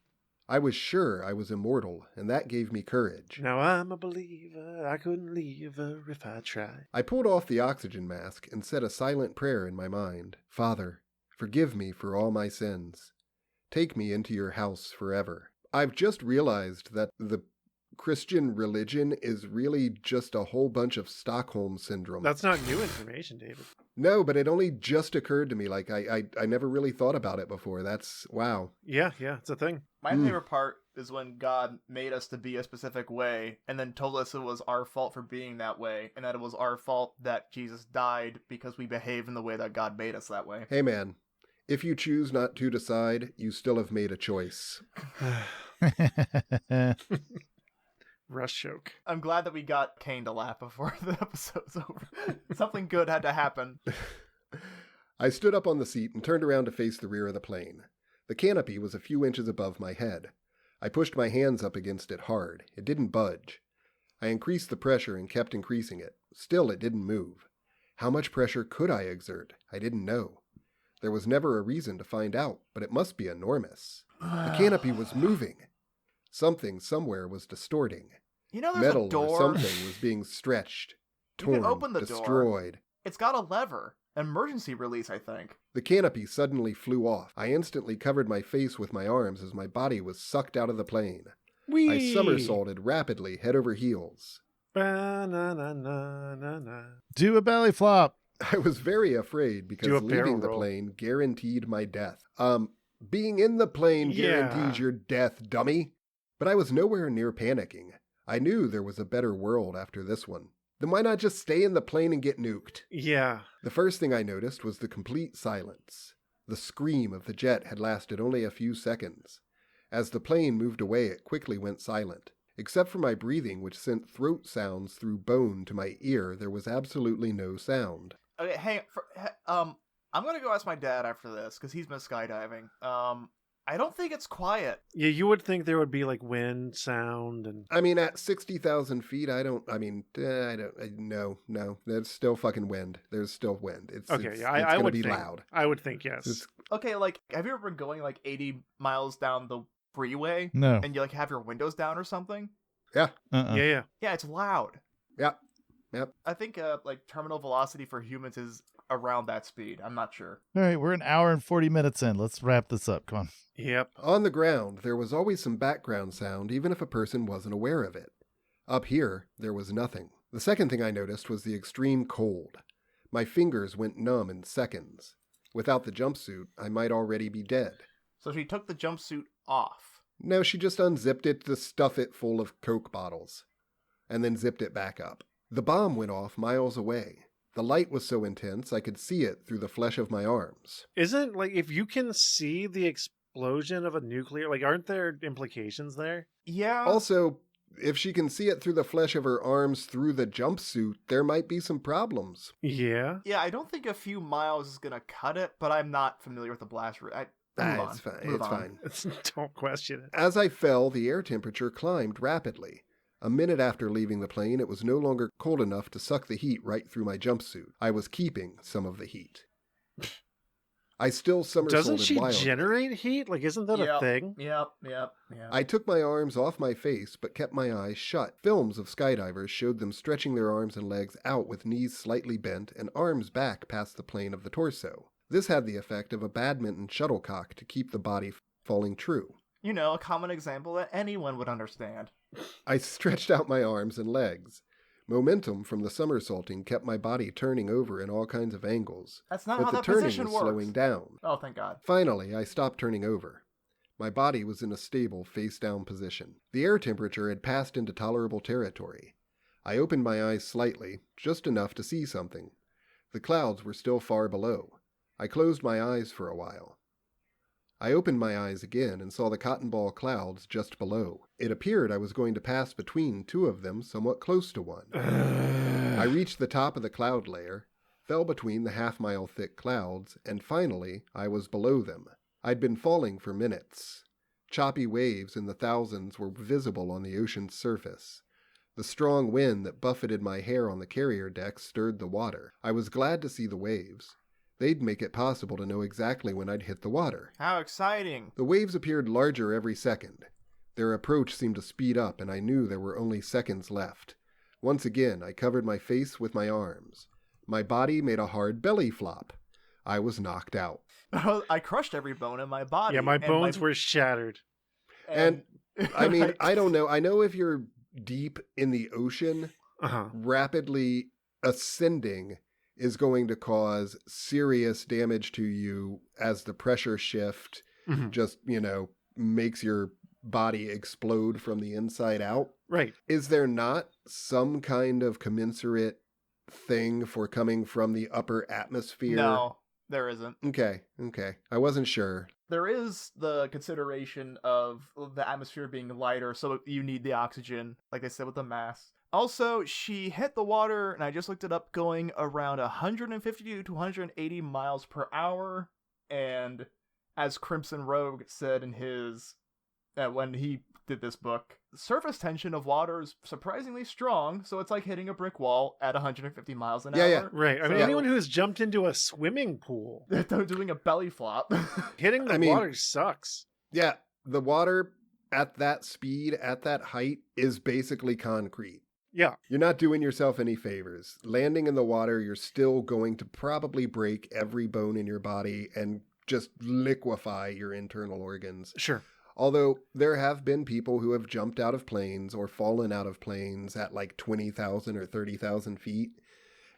I was sure I was immortal, and that gave me courage. Now I'm a believer. I couldn't leave her if I tried. I pulled off the oxygen mask and said a silent prayer in my mind. Father, forgive me for all my sins. Take me into your house forever. I've just realized that the Christian religion is really just a whole bunch of Stockholm syndrome. That's not new information, David. No, but it only just occurred to me. Like, I never really thought about it before. That's, wow. Yeah, it's a thing. My favorite part is when God made us to be a specific way and then told us it was our fault for being that way and that it was our fault that Jesus died because we behaved in the way that God made us that way. Hey, man, if you choose not to decide, you still have made a choice. Rush choke. I'm glad that we got Kaine to laugh before the episode's over. Something good had to happen. I stood up on the seat and turned around to face the rear of the plane. The canopy was a few inches above my head. I pushed my hands up against it hard. It didn't budge. I increased the pressure and kept increasing it. Still, it didn't move. How much pressure could I exert? I didn't know. There was never a reason to find out, but it must be enormous. The canopy was moving. Something somewhere was distorting. You know, there's Metal a door. or something was being stretched, You torn, can open the door. destroyed. It's got a lever. Emergency release, I think. The canopy suddenly flew off. I instantly covered my face with my arms as my body was sucked out of the plane. Whee! I somersaulted rapidly, head over heels. Ba-na-na-na-na-na. Do a belly flop. I was very afraid because Do a barrel leaving the roll. plane guaranteed my death. Being in the plane guarantees your death, dummy. But I was nowhere near panicking. I knew there was a better world after this one. Then why not just stay in the plane and get nuked? Yeah. The first thing I noticed was the complete silence. The scream of the jet had lasted only a few seconds. As the plane moved away, it quickly went silent. Except for my breathing, which sent throat sounds through bone to my ear, there was absolutely no sound. Okay, I'm gonna go ask my dad after this because he's been skydiving. I don't think it's quiet. Yeah, you would think there would be like wind, sound, and I mean, at 60,000 feet, no. There's still fucking wind. There's still wind. It's I gonna would be think, loud. I would think yes. It's- Okay, like, have you ever been going like 80 miles down the freeway No. and you like have your windows down or something? Yeah. Yeah. Yeah, it's loud. Yep. Yep. I think like terminal velocity for humans is around that speed. I'm not sure. All right, we're an hour and 40 minutes in. Let's wrap this up. Come on. Yep. On the ground, there was always some background sound, even if a person wasn't aware of it. Up here, there was nothing. The second thing I noticed was the extreme cold. My fingers went numb in seconds. Without the jumpsuit, I might already be dead. So she took the jumpsuit off. No, she just unzipped it to stuff it full of Coke bottles, and then zipped it back up. The bomb went off miles away. The light was so intense I could see it through the flesh of my arms. Isn't like if you can see the explosion of a nuclear, like aren't there implications there? Yeah. Also, if she can see it through the flesh of her arms through the jumpsuit, there might be some problems. Yeah. Yeah, I don't think a few miles is gonna cut it, but I'm not familiar with the blast route. Move on. It's fine. Move It's on. fine. Don't question it. As I fell, the air temperature climbed rapidly. A minute after leaving the plane, it was no longer cold enough to suck the heat right through my jumpsuit. I was keeping some of the heat. I still somersaulted Doesn't she wildly. generate heat? Like, isn't that a thing? Yep. I took my arms off my face, but kept my eyes shut. Films of skydivers showed them stretching their arms and legs out with knees slightly bent and arms back past the plane of the torso. This had the effect of a badminton shuttlecock to keep the body falling true. You know, a common example that anyone would understand. I stretched out my arms and legs. Momentum from the somersaulting kept my body turning over in all kinds of angles. That's not But how the that turning position was works. slowing down. Oh, thank God. Finally, I stopped turning over. My body was in a stable, face-down position. The air temperature had passed into tolerable territory. I opened my eyes slightly, just enough to see something. The clouds were still far below. I closed my eyes for a while. I opened my eyes again and saw the cotton ball clouds just below. It appeared I was going to pass between two of them somewhat close to one. I reached the top of the cloud layer, fell between the half-mile thick clouds, and finally I was below them. I'd been falling for minutes. Choppy waves in the thousands were visible on the ocean's surface. The strong wind that buffeted my hair on the carrier deck stirred the water. I was glad to see the waves. They'd make it possible to know exactly when I'd hit the water. How exciting. The waves appeared larger every second. Their approach seemed to speed up, and I knew there were only seconds left. Once again, I covered my face with my arms. My body made a hard belly flop. I was knocked out. I crushed every bone in my body. Yeah, my bones were shattered. And I mean, I don't know. I know if you're deep in the ocean, Uh-huh. rapidly ascending is going to cause serious damage to you as the pressure shift Mhm. just, makes your body explode from the inside out. Right. Is there not some kind of commensurate thing for coming from the upper atmosphere? No, there isn't. Okay. I wasn't sure. There is the consideration of the atmosphere being lighter, so you need the oxygen, like they said with the mask. Also, she hit the water, and I just looked it up, going around 150 to 180 miles per hour. And as Crimson Rogue said in his, when he did this book, the surface tension of water is surprisingly strong, so it's like hitting a brick wall at 150 miles an hour. Yeah. Right. I mean, So- anyone who's jumped into a swimming pool, They're doing a belly flop. hitting the I mean- water sucks. Yeah, the water at that speed, at that height, is basically concrete. Yeah. You're not doing yourself any favors. Landing in the water, you're still going to probably break every bone in your body and just liquefy your internal organs. Sure. Although there have been people who have jumped out of planes or fallen out of planes at like 20,000 or 30,000 feet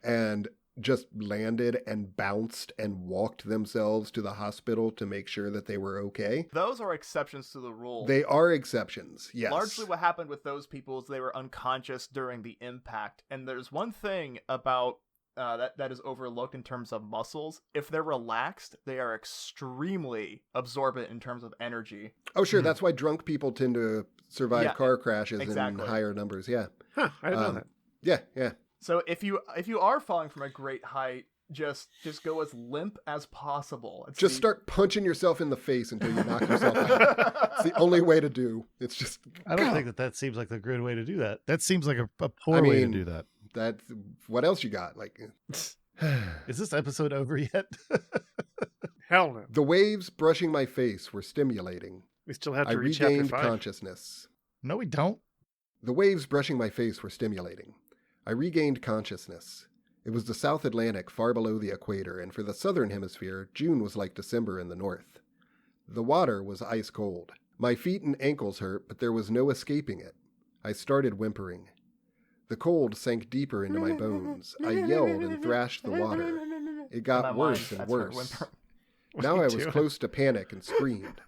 and just landed and bounced and walked themselves to the hospital to make sure that they were okay. Those are exceptions to the rule. They are exceptions, yes. Largely what happened with those people is they were unconscious during the impact. And there's one thing about that is overlooked in terms of muscles. If they're relaxed, they are extremely absorbent in terms of energy. Oh, sure. Mhm. That's why drunk people tend to survive Yeah, car crashes exactly. in higher numbers. Yeah. Huh. I didn't know Um, that. Yeah. So if you are falling from a great height, just go as limp as possible. It's Just the- start punching yourself in the face until you knock yourself out. It's the only way to do. It's just I don't think that seems like the good way to do that. That seems like a poor I way to mean- do that. that. What else you got? Like, Is this episode over yet? Hell no. the waves brushing my face were stimulating. We still have I to read chapter regained 5. consciousness. No, we don't. The waves brushing my face were stimulating. I regained consciousness. It was the South Atlantic far below the equator, and for the southern hemisphere, June was like December in the north. The water was ice cold. My feet and ankles hurt, but there was no escaping it. I started whimpering. The cold sank deeper into my bones. I yelled and thrashed the water. It In my got mind, worse and that's her worse. whimper. Now Me I was too. close to panic and screamed.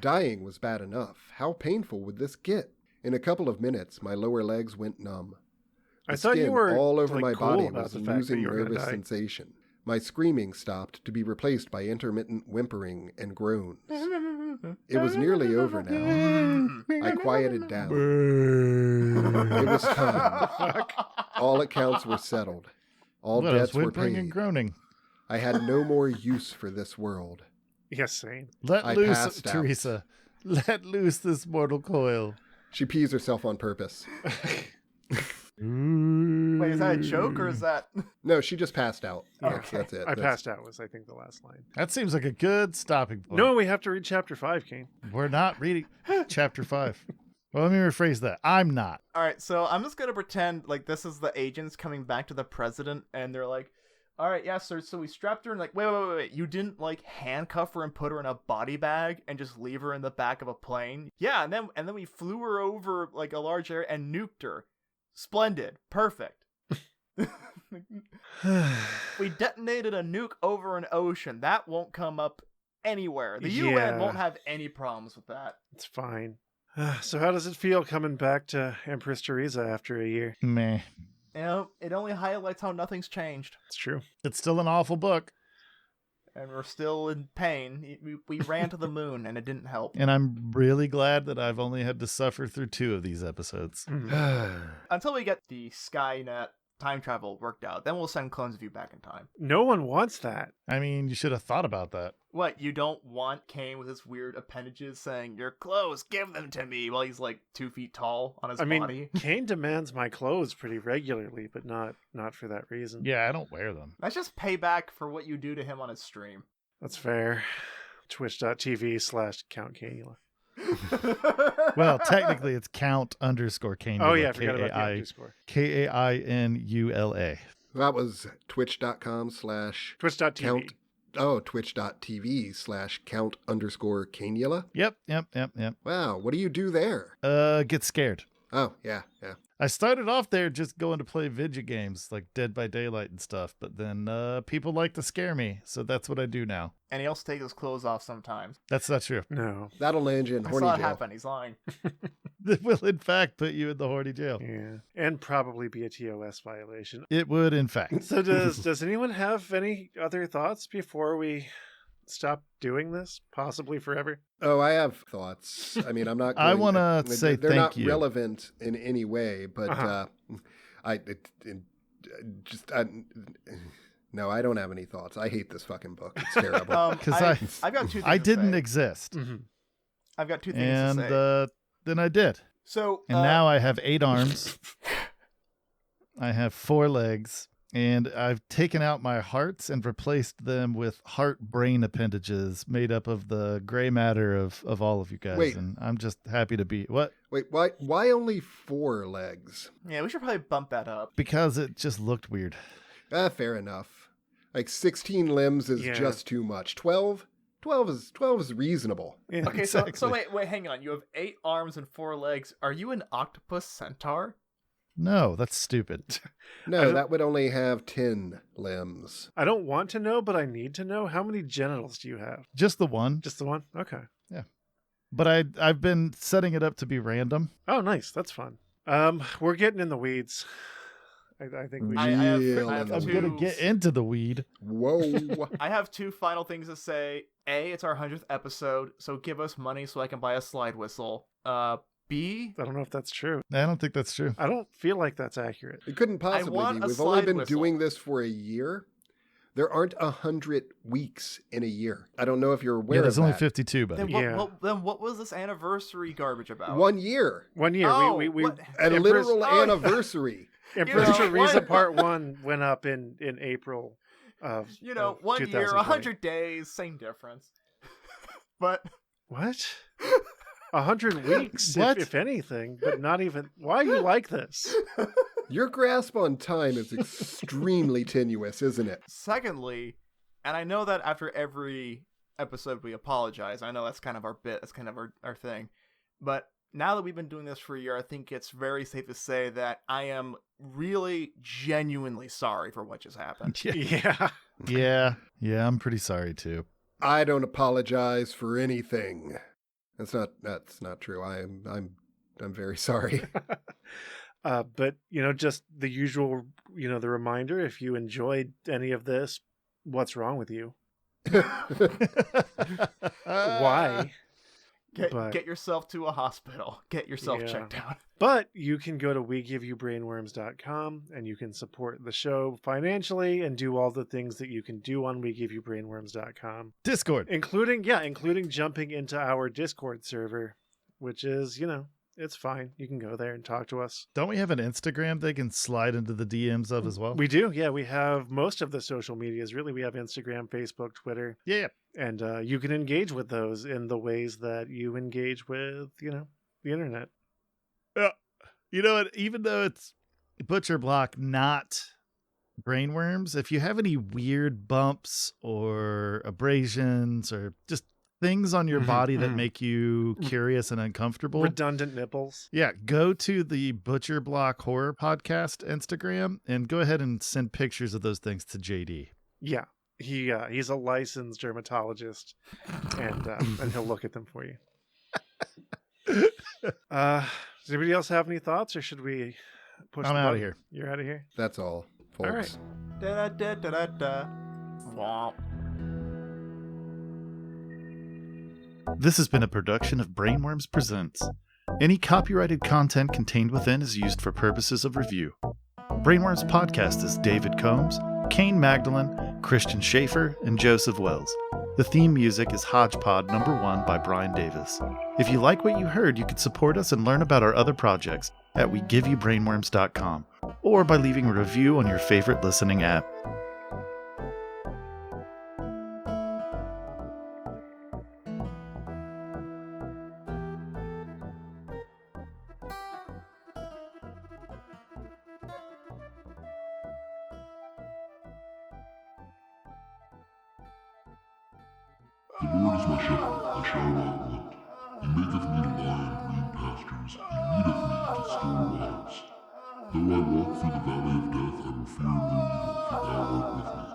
Dying was bad enough. How painful would this get? In a couple of minutes, my lower legs went numb. I The thought you skin were all over like, my cool body about was the fact that losing you were gonna nervous die. sensation. My screaming stopped to be replaced by intermittent whimpering and groans. It was nearly over now. I quieted down. It was time. All accounts were settled. All What else? debts were Whimpering and paid. groaning. I had no more use for this world. Yes, same. Let I loose, passed out. Teresa. Let loose this mortal coil. She pees herself on purpose. Wait, is that a joke or is that? No, she just passed out. Okay. That's it. I That's- passed out was, I think, the last line. That seems like a good stopping point. No, we have to read chapter 5, Kaine. We're not reading chapter 5. Well, let me rephrase that. I'm not. All right, so I'm just gonna pretend like this is the agents coming back to the president, and they're like, "All right, yeah, sir. So we strapped her and like, wait. You didn't like handcuff her and put her in a body bag and just leave her in the back of a plane? Yeah, and then we flew her over like a large area and nuked her. Splendid, perfect. We detonated a nuke over an ocean. That won't come up anywhere. The UN Yeah. won't have any problems with that. It's fine. So how does it feel coming back to Empress Teresa after a year? Meh. You know, it only highlights how nothing's changed. It's true. It's still an awful book. And we're still in pain. We ran to the moon, and it didn't help. And I'm really glad that I've only had to suffer through 2 of these episodes. Mhm. Until we get the Skynet time travel worked out. Then we'll send clones of you back in time. No one wants that. I mean, you should have thought about that. What, you don't want Kaine with his weird appendages saying, "Your clothes, give them to me," while he's like 2 feet tall on his I mean, body? Kaine demands my clothes pretty regularly, but not for that reason. Yeah, I don't wear them. That's just payback for what you do to him on his stream. That's fair. Twitch.tv/Count Kainula. Well, technically it's count_Kainula. Oh yeah, I forgot about the underscore. Kainula. That was twitch.com/count. Twitch.tv. Twitch.tv/count_Kainula. Yep. Wow, what do you do there? Get scared. Oh, yeah. I started off there just going to play video games like Dead by Daylight and stuff, but then people like to scare me, so that's what I do now. And he also takes his clothes off sometimes. That's not true. No. That'll land you in I horny saw it jail. happen. He's lying. It will, in fact, put you in the horny jail. Yeah. And probably be a TOS violation. It would, in fact. So does anyone have any other thoughts before we stop doing this, possibly forever? Oh, I have thoughts. I mean, I'm not going I want to say they're not thank you. relevant in any way, but no, I don't have any thoughts. I hate this fucking book. It's terrible. Because I've got two things I to didn't say. exist. Mm-hmm. I've got two things And to say. then I did. So And now I have 8 arms. I have 4 legs. And I've taken out my hearts and replaced them with heart-brain appendages made up of the gray matter of all of you guys. Wait. And I'm just happy to be... What? Wait, why only 4 legs? yeah, we should probably bump that up. Because it just looked weird. Fair enough. Like 16 limbs is Yeah. just too much. 12 is reasonable. Yeah. Okay, Exactly. so wait, hang on. You have 8 arms and 4 legs. Are you an octopus centaur? No, that's stupid. No, that would only have 10 limbs. I don't want to know, but I need to know. How many genitals do you have? Just the one. Just the one? Okay. But I've been setting it up to be random. Oh, nice. That's fun. We're getting in the weeds. I think we should. I have Real I'm two- going to get into the weed. Whoa. I have 2 final things to say. A, it's our 100th episode, so give us money so I can buy a slide whistle. B, I don't know if that's true. I don't think that's true. I don't feel like that's accurate. It couldn't possibly want be. a We've only slide been whistle. doing this for a year. There aren't 100 weeks in a year. I don't know if you're aware Yeah, there's of only that. 52, buddy. then Yeah. what was this anniversary garbage about? 1 year. 1 year. Oh, we what? A Empress- literal Oh, yeah. anniversary. Empress You know, Teresa one- Part 1 went up in April of You know, of 1 year, 2020. 100 days, same difference. But What? 100 weeks, What? if anything, but not even. Why are you like this? Your grasp on time is extremely tenuous, isn't it? secondly, and I know that after every episode we apologize. I know that's kind of our bit, that's kind of our thing. But now that we've been doing this for a year, I think it's very safe to say that I am really genuinely sorry for what just happened. Yeah. Yeah, I'm pretty sorry too. I don't apologize for anything. That's not true. I'm very sorry. But, just the usual, the reminder, if you enjoyed any of this, what's wrong with you? Why? Get yourself to a hospital. Get yourself Yeah. checked out. But you can go to WeGiveYouBrainworms.com and you can support the show financially and do all the things that you can do on WeGiveYouBrainworms.com. Discord. Including jumping into our Discord server, which is, it's fine. You can go there and talk to us. Don't we have an Instagram they can slide into the DMs of as well? We do. Yeah, we have most of the social medias. Really, we have Instagram, Facebook, Twitter. Yeah. And you can engage with those in the ways that you engage with, the internet. You know what? Even though it's Butcher Block, not brainworms, if you have any weird bumps or abrasions or just things on your body that make you curious and uncomfortable. Redundant nipples. Yeah, go to the Butcher Block Horror Podcast Instagram and go ahead and send pictures of those things to JD. Yeah. He's a licensed dermatologist, and he'll look at them for you. Does anybody else have any thoughts, or should we push? I'm the out of button? here. You're out of here. That's all, folks. All right. Da-da-da-da-da-da. Womp. This has been a production of Brainworms Presents. Any copyrighted content contained within is used for purposes of review. Brainworms Podcast is David Combs, Kaine Magdalen, Christian Schaefer, and Joseph Wells. The theme music is Hodgepod No. 1 by Brian Davis. If you like what you heard, you can support us and learn about our other projects at WeGiveYouBrainworms.com or by leaving a review on your favorite listening app. The Lord is my shepherd, I shall not want. He maketh me to lie in green pastures, he leadeth me to still waters. Though I walk through the valley of death, I will fear no evil, for thou art with me.